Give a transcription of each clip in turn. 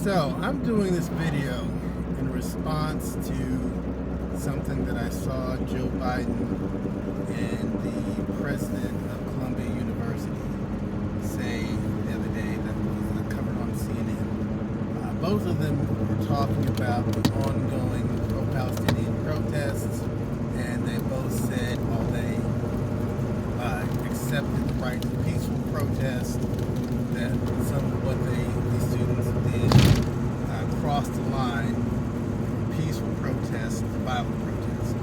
So, I'm doing this video in response to something that I saw Joe Biden and the president of Columbia University say the other day that was covered on CNN. Both of them were talking about the ongoing pro-Palestinian protests, and they both said while they accepted the right to peaceful protest, that some of what these students did crossed the line from peaceful protest to violent protest.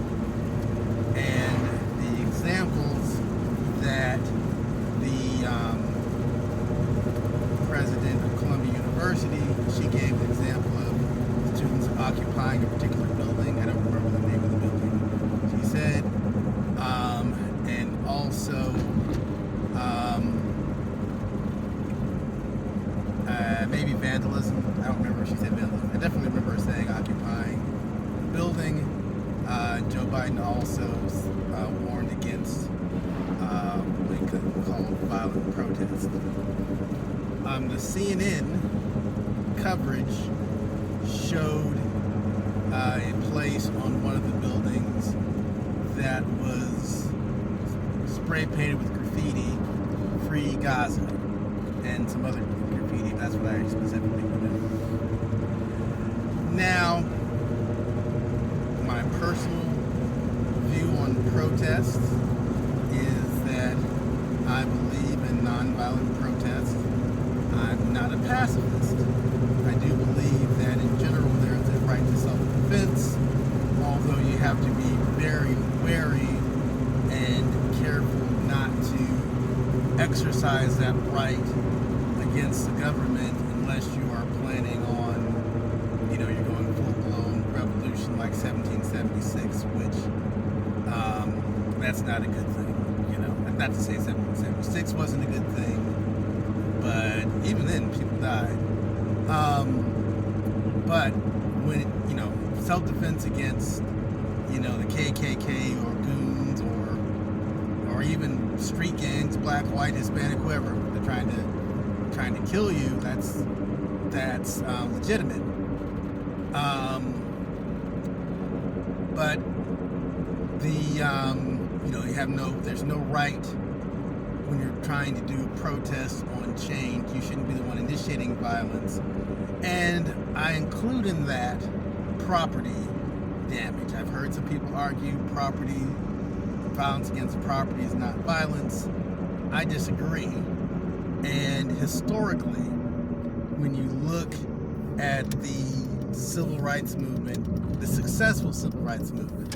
And the examples that the president of Columbia University, she gave an example of students occupying a particular building. I don't remember the name of the building. She said, and also maybe vandalism. I don't remember if she said vandalism. I definitely remember her saying occupying the building. Joe Biden also warned against what he could call violent protest. The CNN coverage showed a place on one of the buildings that was spray painted with graffiti, "Free Gaza," and some other graffiti. That's what I specifically know. Now, my personal view on protests is that I believe in nonviolent protests. I'm not a pacifist. I do believe that in general there's a right to self-defense, although you have to be very wary and careful not to exercise that right against the government unless you are planning on, you're going full-blown revolution like 1776, which that's not a good thing. Not to say 1776 wasn't a good thing, but even then people died. But when self-defense against the KKK or goons or even street gangs, black, white, Hispanic, whoever, they're trying to kill you, that's legitimate. But there's no right when you're trying to do protests on change. You shouldn't be the one initiating violence, and I include in that property damage. I've heard some people argue violence against property is not violence. I disagree. And historically, when you look at the civil rights movement, the successful civil rights movement,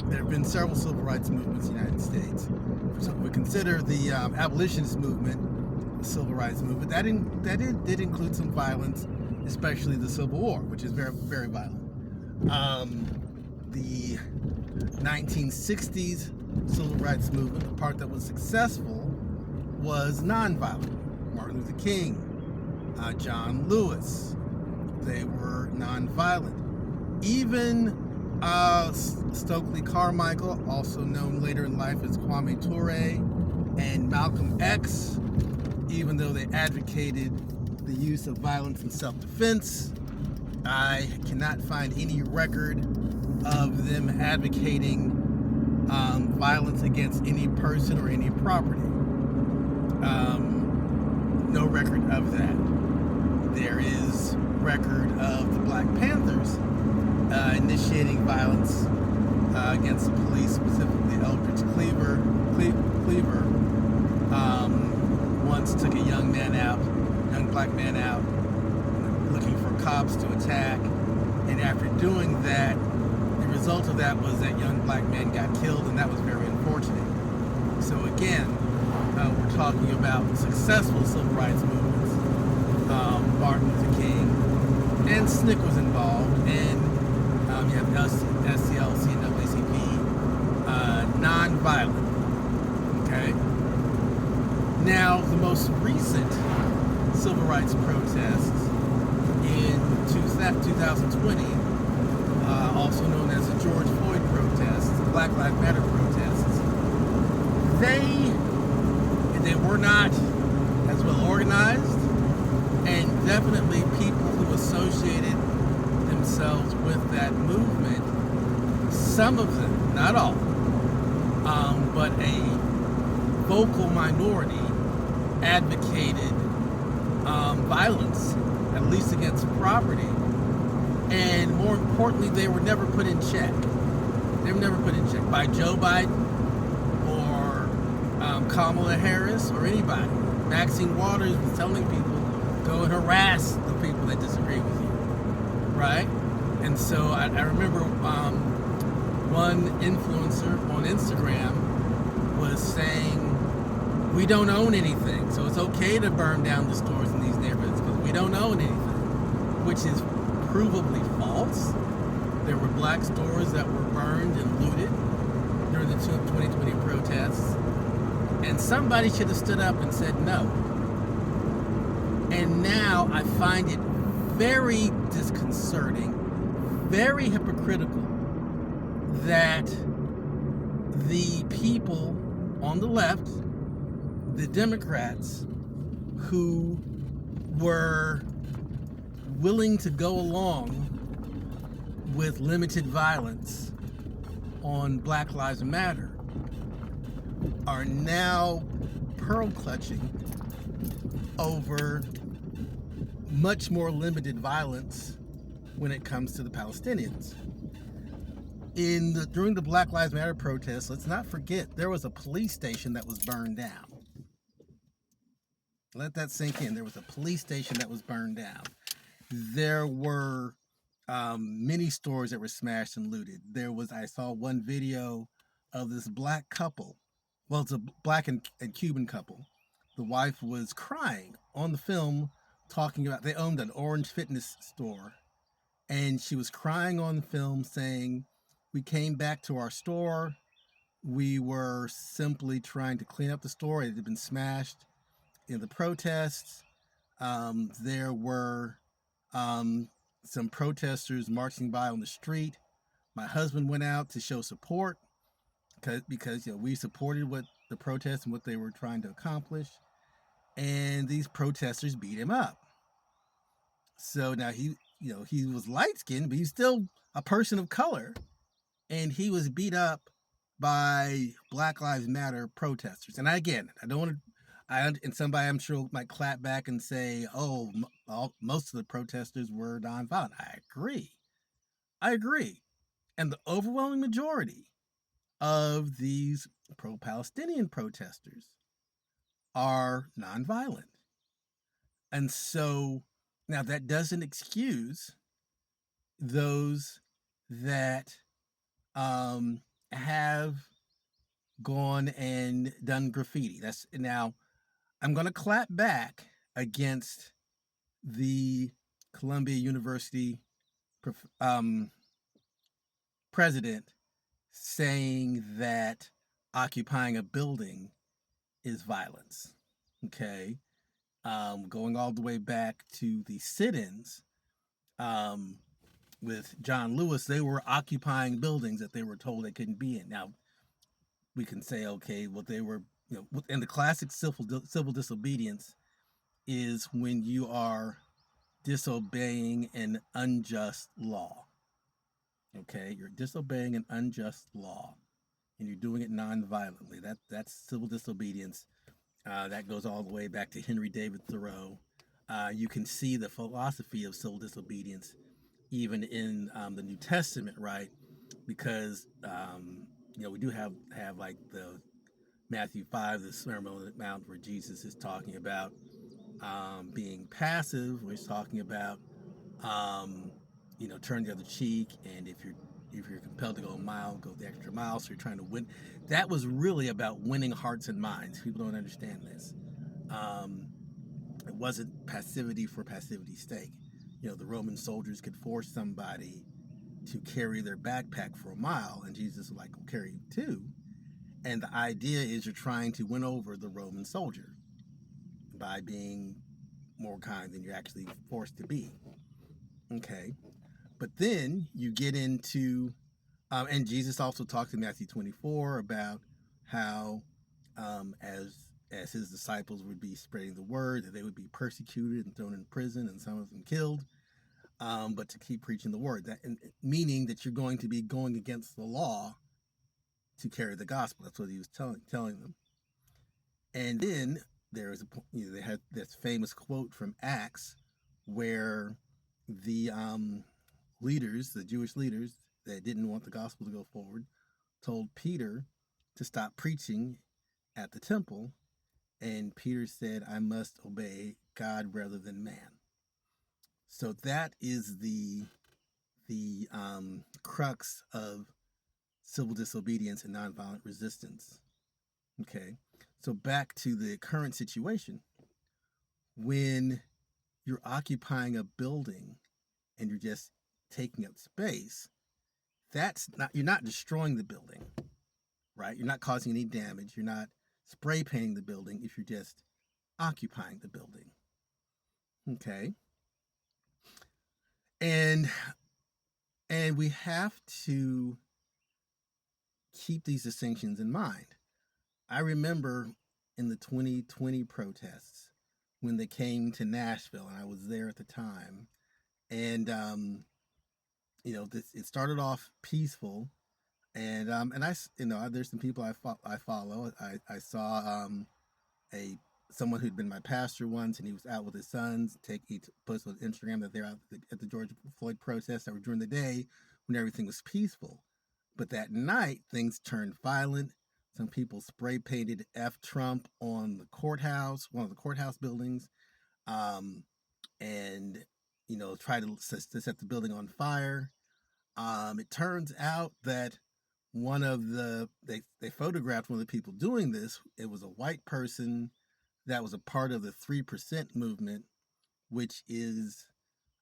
there have been several civil rights movements in the United States. So we consider the abolitionist movement, the civil rights movement, that did include some violence, especially the Civil War, which is very, very violent. The 1960s civil rights movement, the part that was successful, was nonviolent. Martin Luther King, John Lewis, they were nonviolent. Even Stokely Carmichael, also known later in life as Kwame Ture, and Malcolm X, even though they advocated the use of violence in self-defense, I cannot find any record of them advocating violence against any person or any property. No record of that. There is record of the Black Panthers initiating violence against the police, specifically Eldridge Cleaver once took a young black man out, looking for cops to attack, and after doing that, the result of that was that young black man got killed, and that was very unfortunate. So again, we're talking about successful civil rights movements. Martin Luther King and SNCC was involved, and you have SCLC and NAACP, non-violent. Okay. Now, the most recent civil rights protests in 2020, also known as the George Floyd protests, the Black Lives Matter protests, they were not as well organized, and definitely people who associated themselves with that movement, some of them, not all, but a vocal minority advocated violence, at least against property. And more importantly, they were never put in check. They were never put in check by Joe Biden or Kamala Harris or anybody. Maxine Waters was telling people, go and harass the people that disagree with you, right? And so I remember one influencer on Instagram was saying, we don't own anything, so it's okay to burn down the stores in these neighborhoods because we don't own anything, which is provably false. There were black stores that were burned and looted during the 2020 protests, and somebody should have stood up and said no. And now I find it very disconcerting, very hypocritical that the people on the left, the Democrats, who were willing to go along with limited violence on Black Lives Matter, are now pearl clutching over much more limited violence when it comes to the Palestinians. During the Black Lives Matter protests, let's not forget there was a police station that was burned down. Let that sink in. There was a police station that was burned down. There were many stores that were smashed and looted. I saw one video of this black couple. Well, it's a black and Cuban couple. The wife was crying on the film, talking about they owned an Orange Fitness store, and she was crying on the film saying, we came back to our store. We were simply trying to clean up the store. It had been smashed in the protests. There were some protesters marching by on the street. My husband went out to show support because we supported what the protests and what they were trying to accomplish. And these protesters beat him up. So now he was light skinned, but he's still a person of color. And he was beat up by Black Lives Matter protesters. And I don't want to, and somebody I'm sure might clap back and say, oh, most of the protesters were nonviolent. I agree. And the overwhelming majority of these pro-Palestinian protesters are nonviolent. And so now that doesn't excuse those that have gone and done graffiti. Now I'm going to clap back against the Columbia University president saying that occupying a building is violence. Okay. Going all the way back to the sit-ins with John Lewis, they were occupying buildings that they were told they couldn't be in. Now, we can say, okay, well, they were, and the classic civil disobedience is when you are disobeying an unjust law. Okay, you're disobeying an unjust law, and you're doing it non-violently. That's civil disobedience. That goes all the way back to Henry David Thoreau. You can see the philosophy of civil disobedience even in the New Testament, right? Because we do have like the Matthew 5, the Sermon on the Mount, where Jesus is talking about being passive, where he's talking about turn the other cheek, and if you're compelled to go a mile, go the extra mile. So you're trying to win. That was really about winning hearts and minds. People don't understand this. It wasn't passivity for passivity's sake. The Roman soldiers could force somebody to carry their backpack for a mile, and Jesus was like, "I'll carry two." And the idea is you're trying to win over the Roman soldier by being more kind than you're actually forced to be. Okay. But then you get into, and Jesus also talks in Matthew 24 about how as as his disciples would be spreading the word, that they would be persecuted and thrown in prison and some of them killed, but to keep preaching the word. That meaning that you're going to be going against the law to carry the gospel. That's what he was telling them. And then there is they had this famous quote from Acts where the leaders, the Jewish leaders that didn't want the gospel to go forward, told Peter to stop preaching at the temple, and Peter said, "I must obey God rather than man." So that is the crux of civil disobedience and nonviolent resistance. Okay, so back to the current situation. When you're occupying a building and you're just taking up space, that's not, you're not destroying the building, right? You're not causing any damage. You're not spray painting the building if you're just occupying the building. Okay. And we have to keep these distinctions in mind. I remember in the 2020 protests when they came to Nashville, and I was there at the time. And it started off peaceful, and there's some people I follow. I saw a someone who'd been my pastor once, and he was out with his sons. He posted on Instagram that they're out at the George Floyd protests that were during the day when everything was peaceful. But that night, things turned violent. Some people spray painted F Trump on the courthouse, one of the courthouse buildings, and tried to set the building on fire. It turns out that they photographed one of the people doing this. It was a white person that was a part of the 3% movement, which is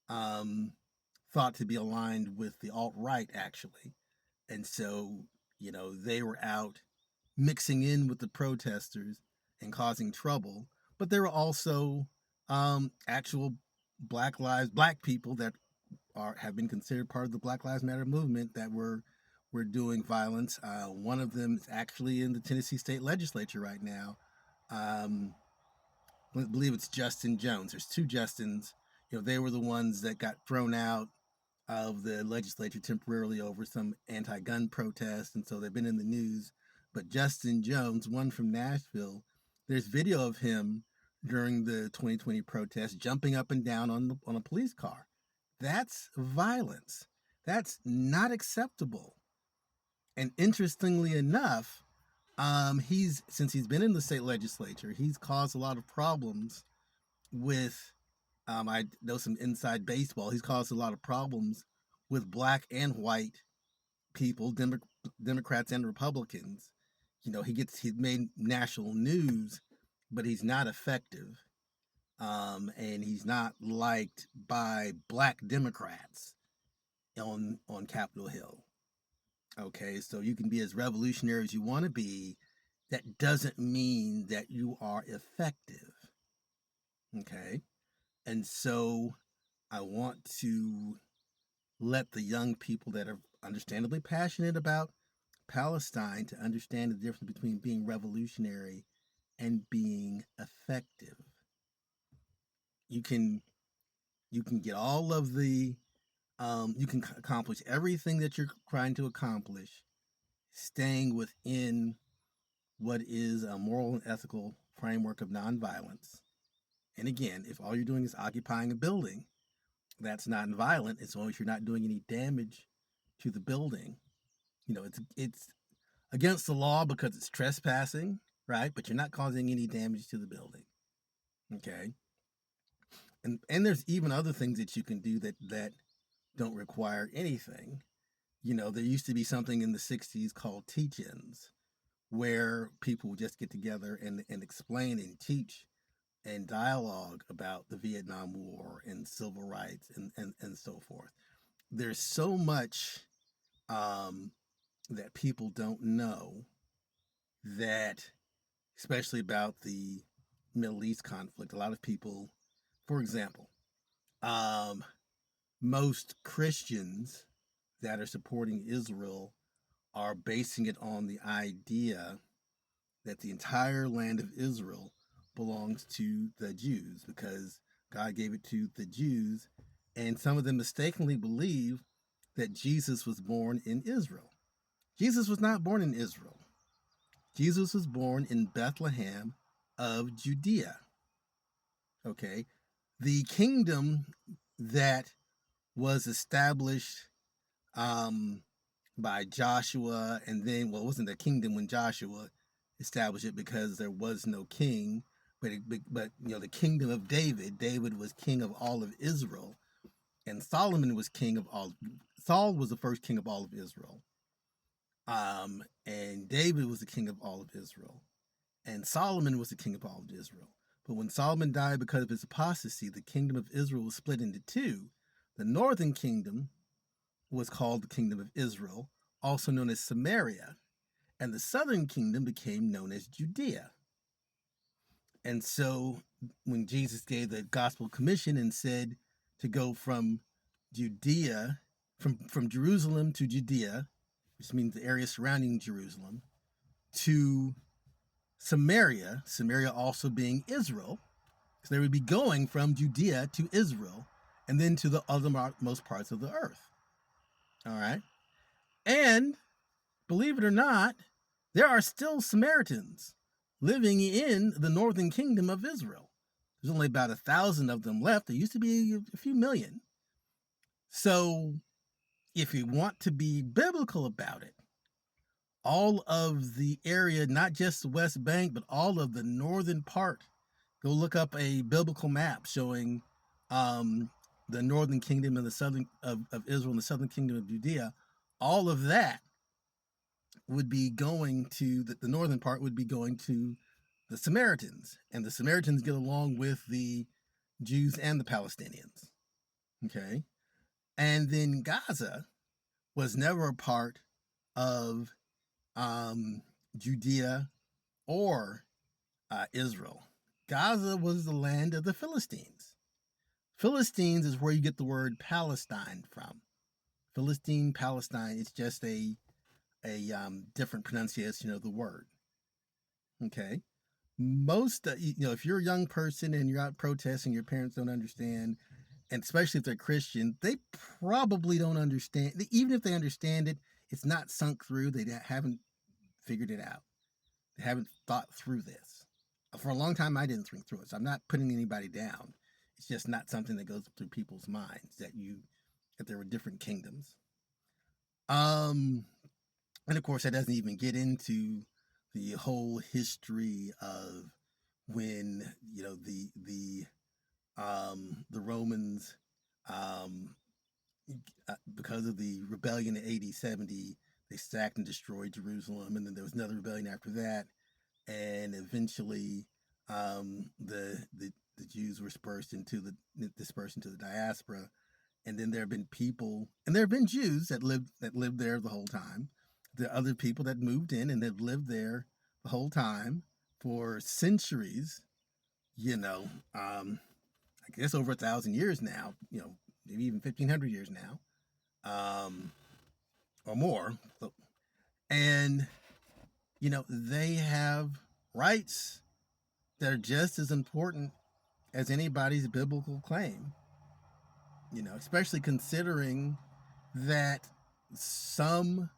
thought to be aligned with the alt-right, actually. And so, they were out mixing in with the protesters and causing trouble. But there were also actual black people that have been considered part of the Black Lives Matter movement that were doing violence. One of them is actually in the Tennessee State Legislature right now. I believe it's Justin Jones. There's two Justins. They were the ones that got thrown out of the legislature temporarily over some anti-gun protest, and so they've been in the news. But Justin Jones, one from Nashville, there's video of him during the 2020 protest jumping up and down on a police car. That's violence. That's not acceptable. And interestingly enough, since he's been in the state legislature, he's caused a lot of problems with. I know some inside baseball. He's caused a lot of problems with black and white people, Democrats and Republicans. He's made national news, but he's not effective. And he's not liked by black Democrats on Capitol Hill. Okay, so you can be as revolutionary as you want to be. That doesn't mean that you are effective. Okay, and so I want to let the young people that are understandably passionate about Palestine to understand the difference between being revolutionary and being effective. You can get all of the you can accomplish everything that you're trying to accomplish, staying within what is a moral and ethical framework of nonviolence. And again, if all you're doing is occupying a building, that's not violent as long as you're not doing any damage to the building. It's against the law because it's trespassing, right? But you're not causing any damage to the building. Okay. And there's even other things that you can do that don't require anything. There used to be something in the 60s called teach-ins, where people would just get together and explain and teach and dialogue about the Vietnam War and civil rights and so forth. There's so much that people don't know, that, especially about the Middle East conflict. A lot of people, for example, most Christians that are supporting Israel are basing it on the idea that the entire land of Israel belongs to the Jews because God gave it to the Jews, and some of them mistakenly believe that Jesus was born in Israel. Jesus was not born in Israel. Jesus was born in Bethlehem of Judea. Okay. The kingdom that was established by Joshua, and then, well, it wasn't the kingdom when Joshua established it because there was no king, but the kingdom of David. David was king of all of Israel, and Solomon was king of all. Saul was the first king of all of Israel, and David was the king of all of Israel, and Solomon was the king of all of Israel. But when Solomon died because of his apostasy, the kingdom of Israel was split into two. The northern kingdom was called the kingdom of Israel, also known as Samaria, and the southern kingdom became known as Judea. And so when Jesus gave the gospel commission and said to go from Judea, from Jerusalem to Judea, which means the area surrounding Jerusalem, to Samaria, Samaria also being Israel, so they would be going from Judea to Israel and then to the othermost parts of the earth. All right. And believe it or not, there are still Samaritans living in the northern kingdom of Israel. There's only about 1,000 of them left. There used to be a few million. So if you want to be biblical about it, all of the area, not just the West Bank, but all of the northern part, go look up a biblical map showing the northern kingdom and the southern of Israel and the southern kingdom of Judea. All of that would be going to the northern part would be going to the Samaritans, and the Samaritans get along with the Jews and the Palestinians. Okay. And then Gaza was never a part of Judea or Israel. Gaza was the land of the Philistines. Philistines is where you get the word Palestine from. Philistine, Palestine, it's just a different pronunciation of the word. Okay. Most, if you're a young person and you're out protesting, your parents don't understand, and especially if they're Christian, they probably don't understand. Even if they understand it, it's not sunk through. They haven't figured it out. They haven't thought through this. For a long time, I didn't think through it. So I'm not putting anybody down. It's just not something that goes through people's minds that there were different kingdoms. And of course, that doesn't even get into the whole history of when the Romans, because of the rebellion in AD 70, they sacked and destroyed Jerusalem, and then there was another rebellion after that, and eventually the Jews were dispersed into the diaspora, and then there have been people, and there have been Jews that lived there the whole time. There are other people that moved in and have lived there the whole time for centuries. I guess over 1,000 years now. Maybe even 1,500 years now, or more. And they have rights that are just as important as anybody's biblical claim. Especially considering that some,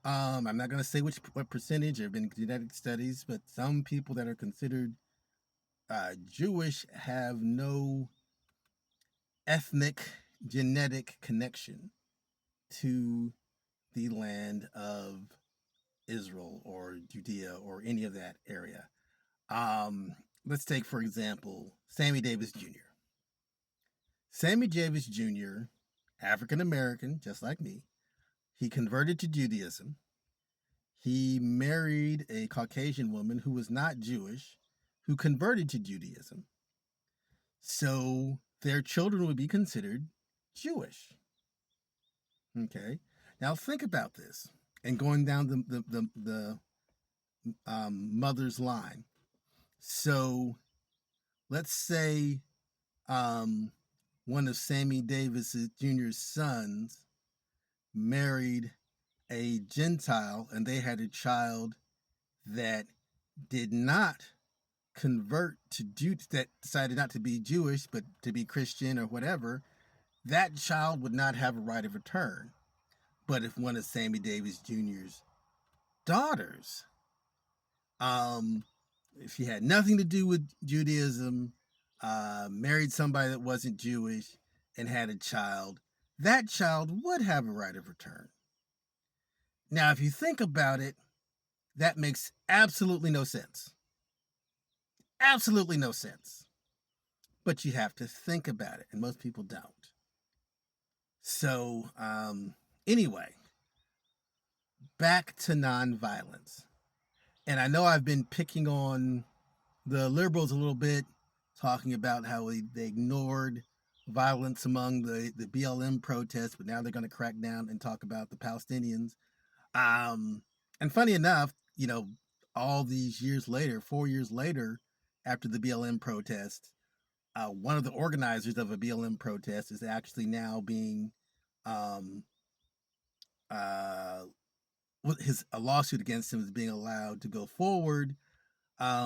I'm not going to say what percentage. There have been genetic studies, but some people that are considered Jewish have no ethnic genetic connection to the land of Israel or Judea or any of that area. Let's take, for example, Sammy Davis Jr. Sammy Davis Jr., African American, just like me. He converted to Judaism. He married a Caucasian woman who was not Jewish, who converted to Judaism. So their children would be considered Jewish. Okay. Now think about this, and going down the mother's line. So let's say one of Sammy Davis Jr.'s sons married a Gentile, and they had a child that did not convert to Jew, that decided not to be Jewish but to be Christian or whatever, that child would not have a right of return. But if one of Sammy Davis Jr.'s daughters, if she had nothing to do with Judaism, married somebody that wasn't Jewish, and had a child, that child would have a right of return. Now, if you think about it, that makes absolutely no sense. Absolutely no sense. But you have to think about it, and most people don't. So, anyway, back to nonviolence. And I know I've been picking on the liberals a little bit, talking about how they ignored violence among the BLM protests, but now they're going to crack down and talk about the Palestinians. And funny enough, all these years later, 4 years later, after the BLM protest, one of the organizers of a BLM protest is actually now being a lawsuit against him is being allowed to go forward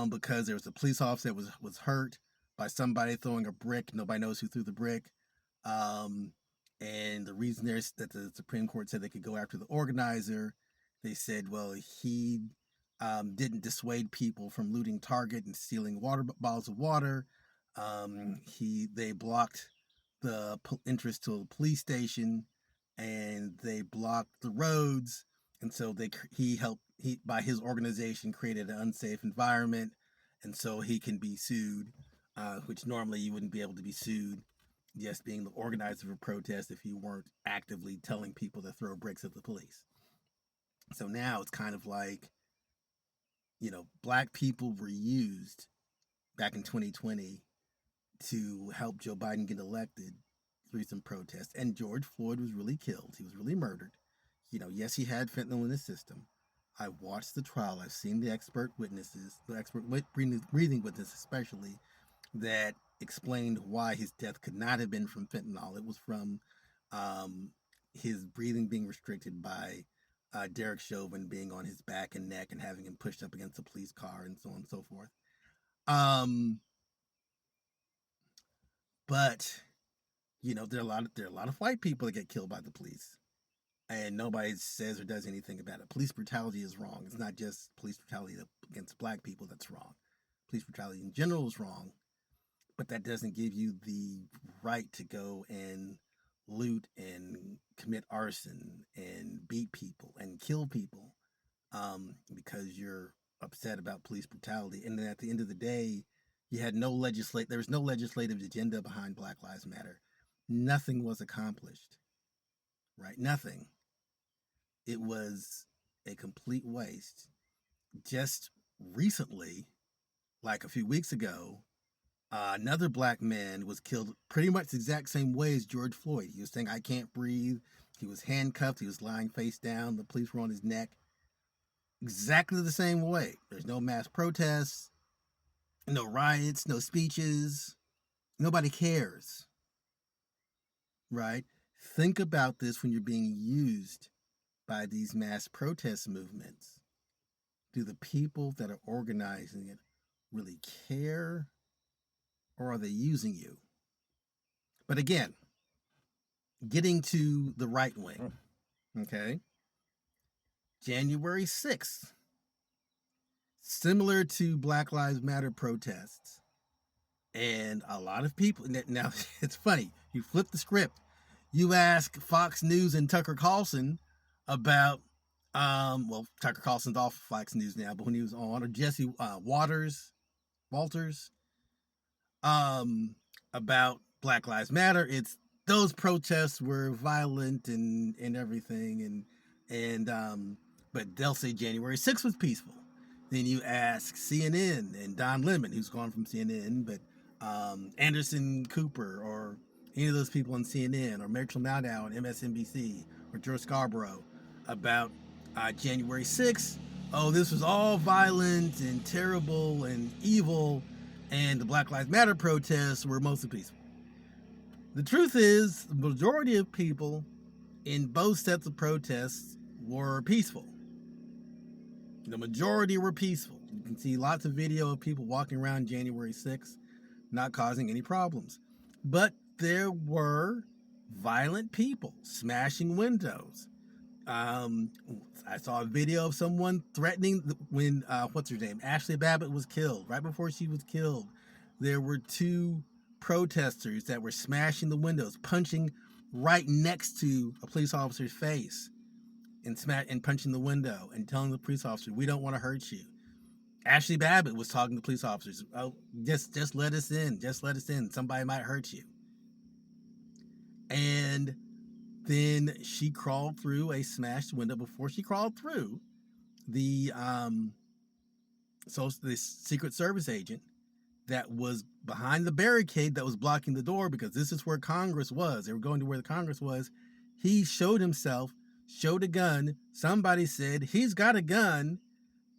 because there was a police officer that was hurt by somebody throwing a brick. Nobody knows who threw the brick. And the reason there's that the Supreme Court said they could go after the organizer, they said, well, he didn't dissuade people from looting Target and stealing bottles of water. They blocked the entrance to a police station, and they blocked the roads, and so he by his organization created an unsafe environment, and so he can be sued, which normally you wouldn't be able to be sued just being the organizer of a protest if you weren't actively telling people to throw bricks at the police. So now it's kind of like, black people were used back in 2020 to help Joe Biden get elected through some protests. And George Floyd was really killed. He was really murdered. Yes, he had fentanyl in his system. I watched the trial. I've seen the expert witnesses, the expert breathing witness especially, that explained why his death could not have been from fentanyl. It was from his breathing being restricted by Derek Chauvin being on his back and neck and having him pushed up against a police car and so on and so forth. But there are a lot of white people that get killed by the police, and nobody says or does anything about it. Police brutality is wrong. It's not just police brutality against black people that's wrong. Police brutality in general is wrong, but that doesn't give you the right to go and loot and commit arson and beat people and kill people because you're upset about police brutality. And then at the end of the day, there was no legislative agenda behind Black Lives Matter. Nothing was accomplished, right? Nothing. It was a complete waste. Just recently, like a few weeks ago, another black man was killed pretty much the exact same way as George Floyd. He was saying, "I can't breathe." He was handcuffed. He was lying face down. The police were on his neck. Exactly the same way. There's no mass protests, no riots, no speeches. Nobody cares, right? Think about this when you're being used by these mass protest movements. Do the people that are organizing it really care, or are they using you? But again, getting to the right wing, okay? January 6th, similar to Black Lives Matter protests, and a lot of people, now it's funny, you flip the script, you ask Fox News and Tucker Carlson about, Tucker Carlson's off Fox News now, but when he was on, or Jesse Walters, about Black Lives Matter, it's those protests were violent and everything, but they'll say January 6th was peaceful. Then you ask CNN and Don Lemon, who's gone from CNN, but Anderson Cooper or any of those people on CNN, or Rachel Maddow on MSNBC, or George Scarborough about January 6th. Oh, this was all violent and terrible and evil, and the Black Lives Matter protests were mostly peaceful. The truth is, the majority of people in both sets of protests were peaceful. The majority were peaceful. You can see lots of video of people walking around January 6th, not causing any problems. But there were violent people smashing windows. Um, I saw a video of someone threatening when what's her name, Ashley Babbitt was killed. Right before she was killed, there were two protesters that were smashing the windows, punching right next to a police officer's face, and punching the window and telling the police officer, "We don't want to hurt you." Ashley Babbitt was talking to police officers, "Oh, just let us in. Just let us in. Somebody might hurt you." And then she crawled through a smashed window. Before she crawled through, the the Secret Service agent that was behind the barricade that was blocking the door, because this is where Congress was. They were going to where the Congress was. He showed himself, showed a gun. Somebody said, "He's got a gun."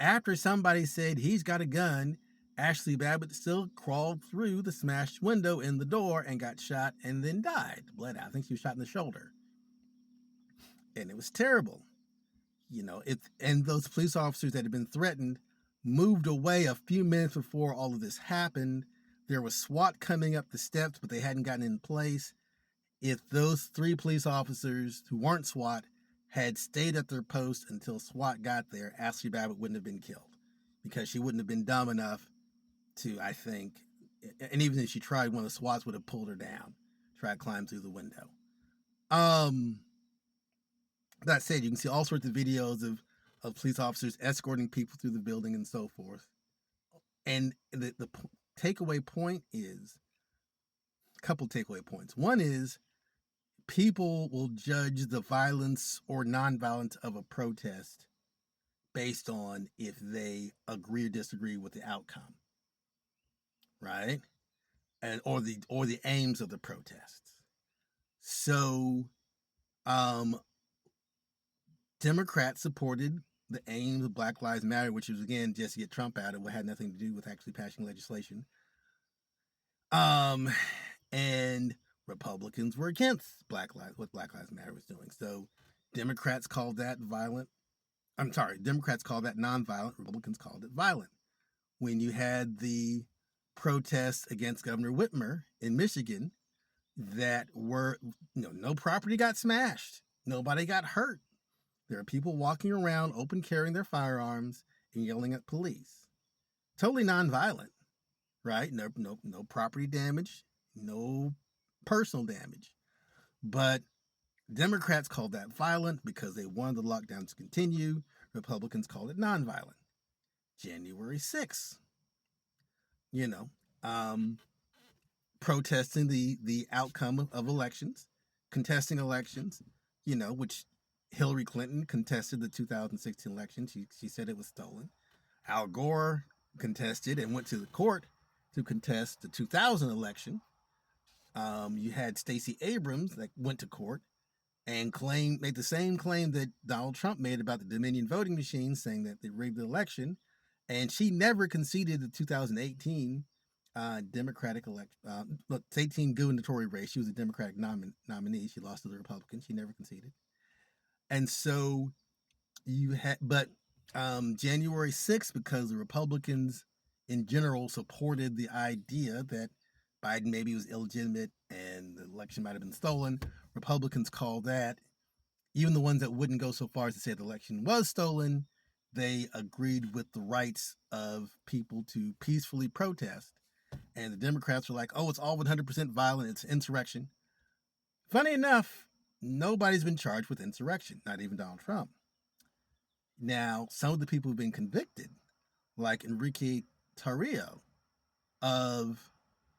After somebody said he's got a gun, Ashley Babbitt still crawled through the smashed window in the door and got shot and then died. Bled out. I think she was shot in the shoulder. And it was terrible. And those police officers that had been threatened moved away a few minutes before all of this happened. There was SWAT coming up the steps, but they hadn't gotten in place. If those three police officers who weren't SWAT had stayed at their post until SWAT got there, Ashley Babbitt wouldn't have been killed, because she wouldn't have been dumb enough to, I think, and even if she tried, one of the SWATs would have pulled her down, tried to climb through the window. That said, you can see all sorts of videos of police officers escorting people through the building and so forth. And the takeaway point is, a couple takeaway points. One is, people will judge the violence or nonviolence of a protest based on if they agree or disagree with the outcome, right? And or the aims of the protests. So, Democrats supported the aims of Black Lives Matter, which was, again, just to get Trump out of it, had nothing to do with actually passing legislation. And Republicans were against what Black Lives Matter was doing. So Democrats called that violent. Democrats called that nonviolent. Republicans called it violent. When you had the protests against Governor Whitmer in Michigan, that were, no property got smashed, nobody got hurt. There are people walking around open carrying their firearms and yelling at police. Totally nonviolent, right? No property damage, no personal damage. But Democrats called that violent because they wanted the lockdown to continue. Republicans called it nonviolent. January 6th, protesting the outcome of elections, contesting elections, which Hillary Clinton contested the 2016 election. She said it was stolen. Al Gore contested and went to the court to contest the 2000 election. You had Stacey Abrams that went to court and made the same claim that Donald Trump made about the Dominion voting machine, saying that they rigged the election. And she never conceded the 2018 Democratic election. 18 gubernatorial race. She was a Democratic nominee. She lost to the Republicans. She never conceded. And so January 6th, because the Republicans in general supported the idea that Biden maybe was illegitimate and the election might have been stolen, Republicans called that, even the ones that wouldn't go so far as to say the election was stolen, they agreed with the rights of people to peacefully protest. And the Democrats were like, "Oh, it's all 100% violent, it's insurrection." Funny enough, nobody's been charged with insurrection, not even Donald Trump. Now, some of the people who've been convicted, like Enrique Tarrio of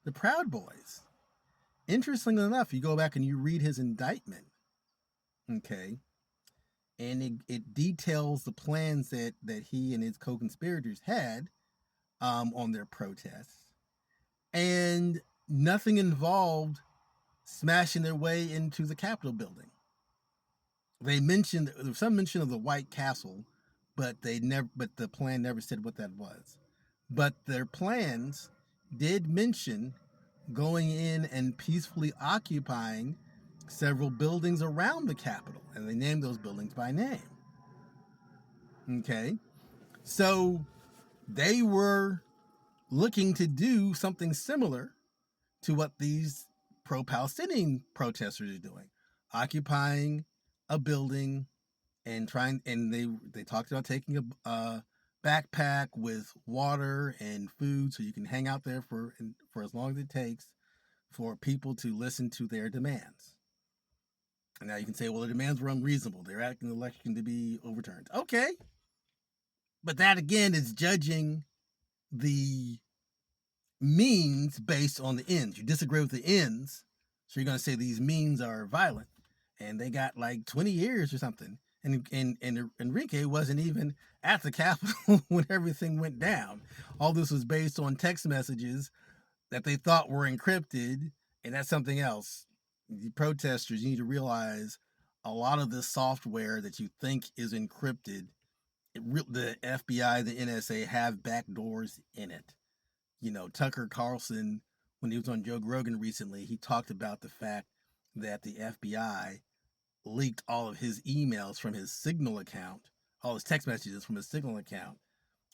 the Proud Boys, interestingly enough, you go back and you read his indictment, okay, and it details the plans that he and his co-conspirators had on their protests, and nothing involved smashing their way into the Capitol building. There was some mention of the White Castle, but the plan never said what that was. But their plans did mention going in and peacefully occupying several buildings around the Capitol, and they named those buildings by name. Okay, so they were looking to do something similar to what these pro-Palestinian protesters are doing, occupying a building and they talked about taking a backpack with water and food so you can hang out there for as long as it takes for people to listen to their demands. And now you can say, well, the demands were unreasonable. They're asking the election to be overturned. Okay. But that again is judging the means based on the ends. You disagree with the ends, so you're going to say these means are violent. And they got like 20 years or something. And Enrique wasn't even at the Capitol when everything went down. All this was based on text messages that they thought were encrypted, and that's something else. The protesters, you need to realize a lot of this software that you think is encrypted, the FBI, the NSA have backdoors in it. You know, Tucker Carlson, when he was on Joe Rogan recently, he talked about the fact that the FBI leaked all of his emails from his Signal account, all his text messages from his Signal account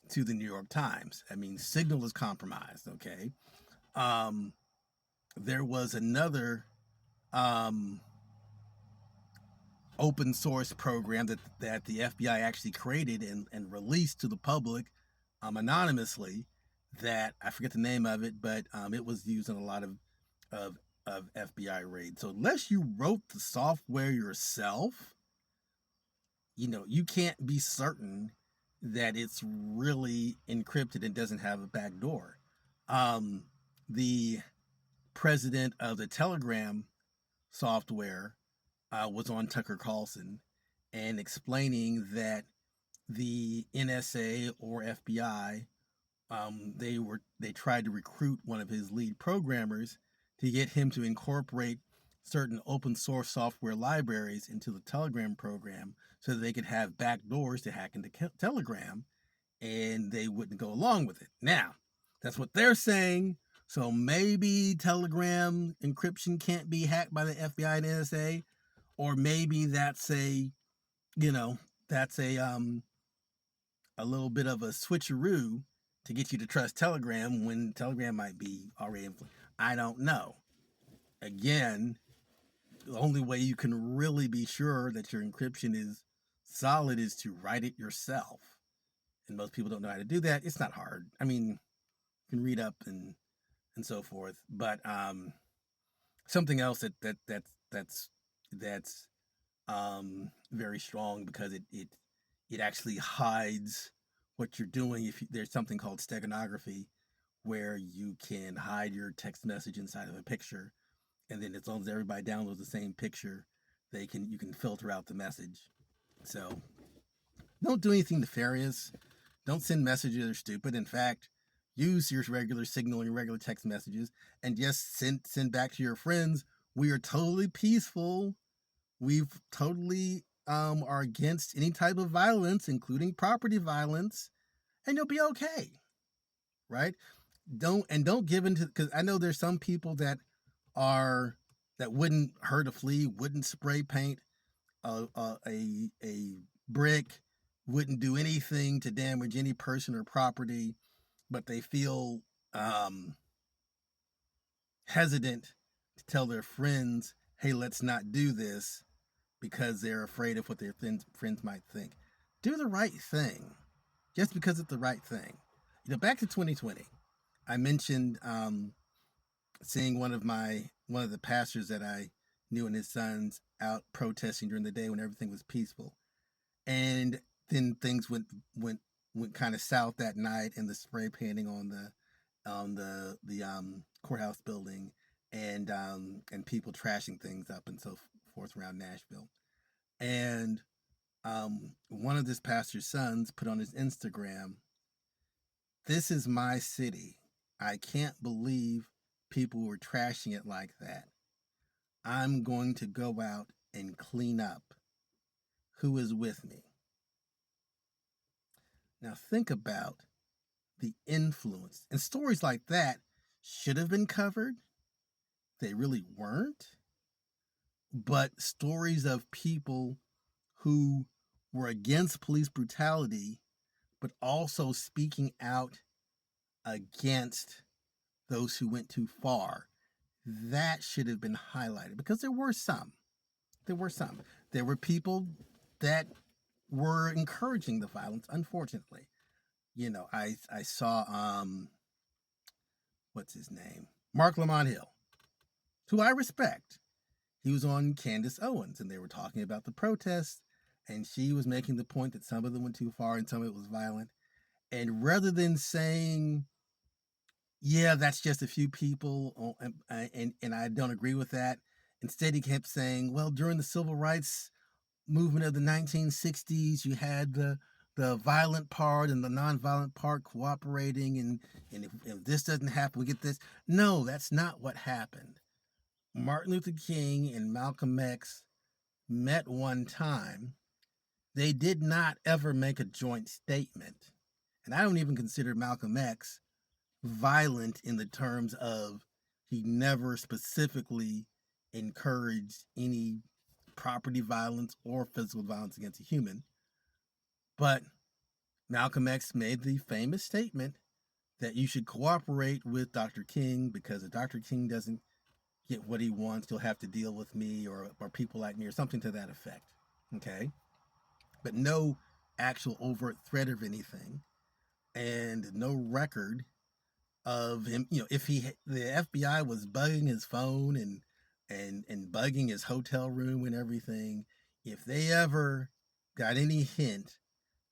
to the New York Times. I mean, Signal is compromised, okay? There was another open source program that the FBI actually created and released to the public anonymously that I forget the name of it, but it was used in a lot of FBI raids. So unless you wrote the software yourself, you know, you can't be certain that it's really encrypted and doesn't have a backdoor. The president of the Telegram software was on Tucker Carlson and explaining that the NSA or FBI they tried to recruit one of his lead programmers to get him to incorporate certain open source software libraries into the Telegram program so that they could have backdoors to hack into Telegram, and they wouldn't go along with it. Now, that's what they're saying. So maybe Telegram encryption can't be hacked by the FBI and NSA, or maybe that's a, you know, that's a little bit of a switcheroo to get you to trust Telegram when Telegram might be already influenced. I don't know. Again, the only way you can really be sure that your encryption is solid is to write it yourself. And most people don't know how to do that. It's not hard. I mean, you can read up and so forth. But something else that's very strong because it actually hides what you're doing. If there's something called steganography, where you can hide your text message inside of a picture, and then as long as everybody downloads the same picture, you can filter out the message. So don't do anything nefarious. Don't send messages that are stupid. In fact, use your regular Signal, your regular text messages, and just send back to your friends. We are totally peaceful. We've totally are against any type of violence, including property violence, and you'll be okay, right? Don't give into, because I know there's some people that wouldn't hurt a flea, wouldn't spray paint a brick, wouldn't do anything to damage any person or property, but they feel hesitant to tell their friends, hey, let's not do this, because they're afraid of what their friends might think. Do the right thing, just because it's the right thing. You know, back to 2020, I mentioned seeing one of the pastors that I knew and his sons out protesting during the day when everything was peaceful, and then things went kind of south that night, and the spray painting on the courthouse building, and people trashing things up and so forth around Nashville. And one of this pastor's sons put on his Instagram, "This is my city. I can't believe people were trashing it like that. I'm going to go out and clean up. Who is with me?" Now think about the influence. And stories like that should have been covered. They really weren't. But stories of people who were against police brutality but also speaking out against those who went too far. That should have been highlighted because there were some. There were some. There were people that were encouraging the violence, unfortunately. I saw what's his name? Mark Lamont Hill, who I respect. He was on Candace Owens and they were talking about the protests, and she was making the point that some of them went too far and some of it was violent. And rather than saying, yeah, that's just a few people, and I don't agree with that, instead he kept saying, well, during the civil rights movement of the 1960s, you had the violent part and the nonviolent part cooperating, and if this doesn't happen, we get this. No, that's not what happened. Martin Luther King and Malcolm X met one time. They did not ever make a joint statement. And I don't even consider Malcolm X violent in the terms of he never specifically encouraged any property violence or physical violence against a human. But Malcolm X made the famous statement that you should cooperate with Dr. King because if Dr. King doesn't get what he wants, he'll have to deal with me or people like me or something to that effect. Okay? But no actual overt threat of anything and no record of him. If the FBI was bugging his phone and bugging his hotel room and everything, if they ever got any hint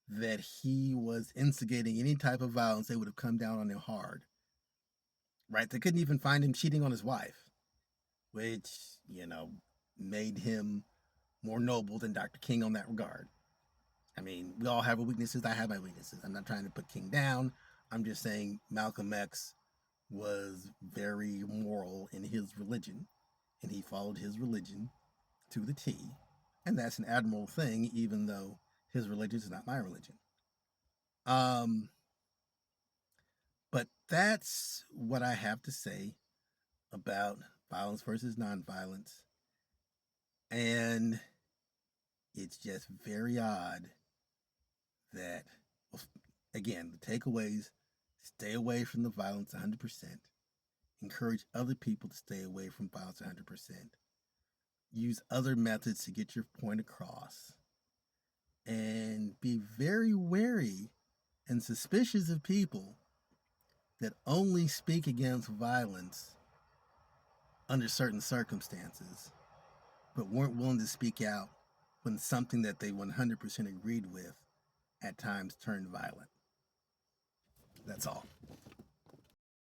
that he was instigating any type of violence, they would have come down on him hard. Right? They couldn't even find him cheating on his wife, which, made him more noble than Dr. King on that regard. I mean, we all have our weaknesses. I have my weaknesses. I'm not trying to put King down. I'm just saying Malcolm X was very moral in his religion, and he followed his religion to the T. And that's an admirable thing, even though his religion is not my religion. But that's what I have to say about violence versus nonviolence. And it's just very odd that, well, again, the takeaways: stay away from the violence 100%. Encourage other people to stay away from violence 100%. Use other methods to get your point across. And be very wary and suspicious of people that only speak against violence under certain circumstances, but weren't willing to speak out when something that they 100% agreed with at times turned violent. That's all.